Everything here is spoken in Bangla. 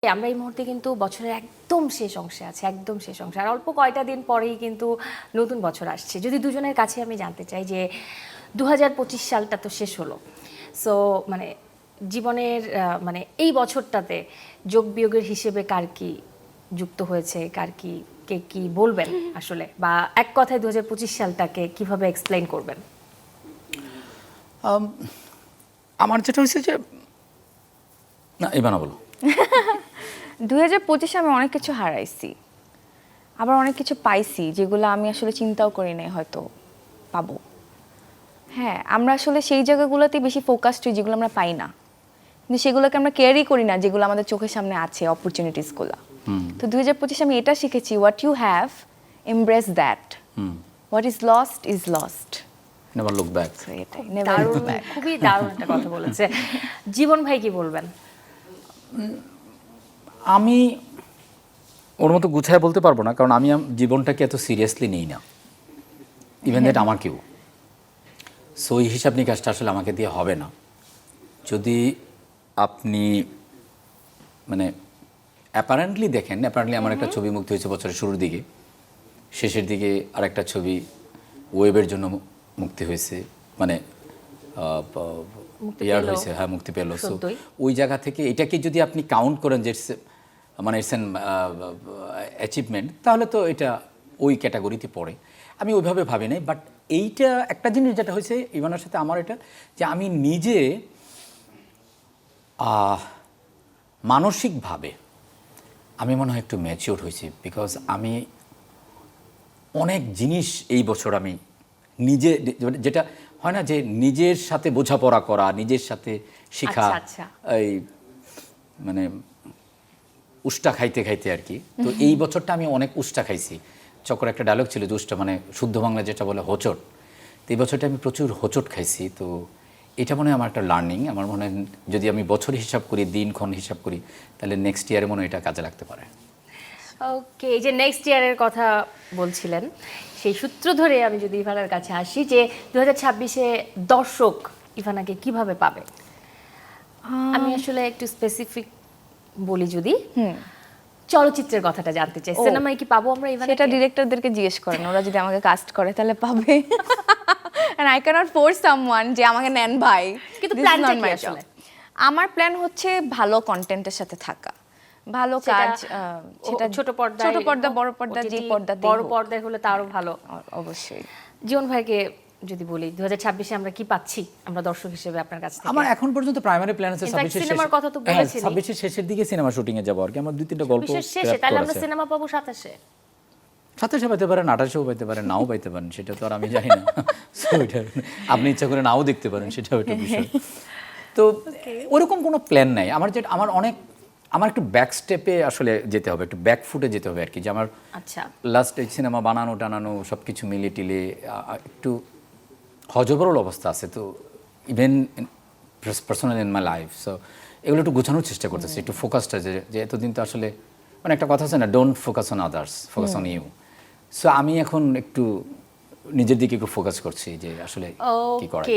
আমরা এই মুহূর্তে কিন্তু বছরের একদম শেষ অংশে আছি, একদম শেষ অংশে। আর অল্প কয়টা দিন পরেই কিন্তু নতুন বছর আসছে। যদি দুজনের কাছে আমি জানতে চাই যে 2025 সালটা তো শেষ হলো, সো মানে জীবনের মানে এই বছরটাতে যোগ বিয়োগের হিসেবে কার কি যুক্ত হয়েছে, কার কি, কে কি বলবেন আসলে, বা এক কথায় 2025 সালটাকে কিভাবে এক্সপ্লেইন করবেন? আমার যেটা হয়েছে যে না এবার না বলো 2025-এ আমি অনেক কিছু হারাইছি, আবার অনেক কিছু পাইছি যেগুলো আমি আসলে চিন্তাও করি নাই হয়তো পাবো। হ্যাঁ, আমরা আসলে সেই জায়গাগুলোতে বেশি ফোকাসড হই যেগুলো আমরা পাই না, কিন্তু সেগুলোকে আমরা কেয়ারই করি না যেগুলো আমাদের চোখের সামনে আছে, অপরচুনিটিসগুলো। তো 2025-এ আমি এটা শিখেছি, what you have embrace that, what is lost is lost, never look back. এটাই দারুণ, খুবই দারুণ একটা কথা বলেছে। জীবন ভাই কি বলবেন? আমি ওর মতো গুছায় বলতে পারবো না, কারণ আমি জীবনটাকে এত সিরিয়াসলি নেই না, ইভেন দ্যাট আমার কেউ। সো এই হিসাব নিকাশটা আসলে আমাকে দিয়ে হবে না। যদি আপনি মানে অ্যাপারেন্টলি দেখেন, অ্যাপারেন্টলি আমার একটা ছবি মুক্তি হয়েছে বছরের শুরুর দিকে, শেষের দিকে আরেকটা ছবি ওয়েবের জন্য মুক্তি হয়েছে, মানে ইয়ার হয়েছে, হ্যাঁ মুক্তি পেল। সো ওই জায়গা থেকে এটাকে যদি আপনি কাউন্ট করেন যে মানে ইটস অ্যান অ্যাচিভমেন্ট, তাহলে তো এটা ওই ক্যাটাগরিতে পড়ে। আমি ওইভাবে ভাবি নাই। বাট এইটা একটা জিনিস যেটা হয়েছে ইভানের সাথে আমার, এটা যে আমি নিজে মানসিকভাবে আমি মনে হয় একটু ম্যাচিওর হয়েছি, বিকজ আমি অনেক জিনিস এই বছর আমি নিজে, যেটা হয় না যে নিজের সাথে বোঝাপড়া করা, নিজের সাথে শেখা, এই মানে উষ্টা খাইতে খাইতে আর কি। তো এই বছরটা আমি অনেক উষ্টা খাইছি। চক্র একটা ডায়লগ ছিল যে উষ্টা মানে শুদ্ধ বাংলা যেটা বলে হোঁচট। তো এই বছরটা আমি প্রচুর হোঁচট খাইছি। তো এটা মনে হয় আমার একটা লার্নিং। আমার মনে হয় যদি আমি বছর হিসাব করি, দিনক্ষণ হিসাব করি, তাহলে নেক্সট ইয়ারে মনে হয় এটা কাজে লাগতে পারে। ওকে, এই যে নেক্সট ইয়ারের কথা বলছিলেন, সেই সূত্র ধরে আমি যদি ইভানার কাছে আসি, যে 2026-এ দর্শক ইভানাকে কিভাবে পাবে? আমি আসলে একটু স্পেসিফিক বলি, যদি চলচ্চিত্রের কথাটা জানতে চাই, সিনেমায় কি পাবো আমরা ইভানাকে? সেটা ডিরেক্টরদেরকে জিজ্ঞেস করেন, ওরা যদি আমাকে কাস্ট করে তাহলে পাবে। and I cannot force someone যে আমাকে নেন ভাই। কিন্তু This is প্ল্যানটা not কি my আসলে? job. আমার প্ল্যান হচ্ছে ভালো কন্টেন্টের সাথে থাকা, ভালো কাজ, সেটা ছোট পর্দা, বড় পর্দা, যে পর্দাতে বড় পর্দায় হলে তারও ভালো। অবশ্যই। জীবন ভাইকে যদি বলি, 2026-এ আমরা কি পাচ্ছি আমরা দর্শক হিসেবে আপনার কাছ থেকে? আমার এখন পর্যন্ত প্রাইমারি প্ল্যান আছে 26-এর কথা তো বলেছেন, 26-এর শেষের দিকে সিনেমা শুটিং এ যাব আর কি। আমার 2-3টা গল্প শেষে, তাহলে আমরা সিনেমা পাবো 27-এ। 27-এ পাইতে পারেন, 28-এও পাইতে পারেন, নাও পাইতে পারেন, সেটা তো আর আমি জানি না। সো এটা আপনি ইচ্ছা করে নাও দেখতে পারেন, সেটাও একটা বিষয়। তো ওরকম কোনো প্ল্যান নাই আমার। যেটা আমার একটু ব্যাক স্টেপে আসলে যেতে হবে, একটু ব্যাক ফুটে যেতে হবে আর কি। যে আমার আচ্ছা, লাস্ট এই সিনেমা বানানো টানানো সব কিছু মিলিয়ে টিলে একটু হজবরল অবস্থা আছে। তো even personal in my life, so এগুলো একটু গোছানোর চেষ্টা করতেছি, একটু ফোকাসটা, যে এতদিন তো আসলে মানে একটা কথা আছে না, don't focus on others, focus on you. So আমি এখন একটু নিজের দিকে একটু ফোকাস করছি যে আসলে কি করা যায়।